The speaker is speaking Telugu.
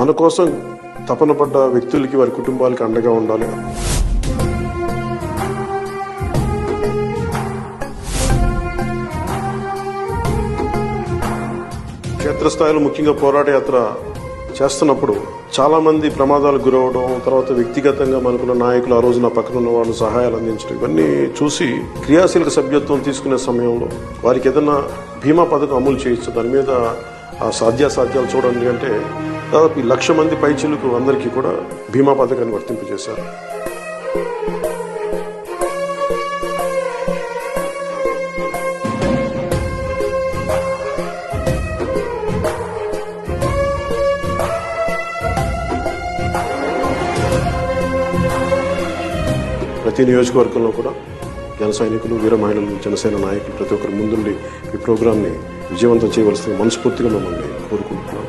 మన కోసం తపన పడ్డ వ్యక్తులకి వారి కుటుంబాలకి అండగా ఉండాలి. క్షేత్రస్థాయిలో ముఖ్యంగా పోరాట యాత్ర చేస్తున్నప్పుడు చాలామంది ప్రమాదాలకు గురవడం, తర్వాత వ్యక్తిగతంగా మనకున్న నాయకులు ఆ రోజు నా పక్కన ఉన్న వాళ్ళు సహాయాలు అందించడం, ఇవన్నీ చూసి క్రియాశీలక సభ్యత్వం తీసుకునే సమయంలో వారికి ఏదైనా బీమా పథకం అమలు చేయొచ్చు, దాని మీద ఆ సాధ్యాసాధ్యాలు చూడండి అంటే దాదాపు 1,00,000 మంది పైచిలకు అందరికీ కూడా బీమా పథకాన్ని వర్తింపజేశారు. ప్రతి నియోజకవర్గంలో కూడా జన సైనికులు, వీర మహిళలు, జనసేన నాయకులు ప్రతి ఒక్కరు ముందుండి ఈ ప్రోగ్రాంని విజయవంతం చేయవలసిన మనస్ఫూర్తిగా మిమ్మల్ని కోరుకుంటున్నాను.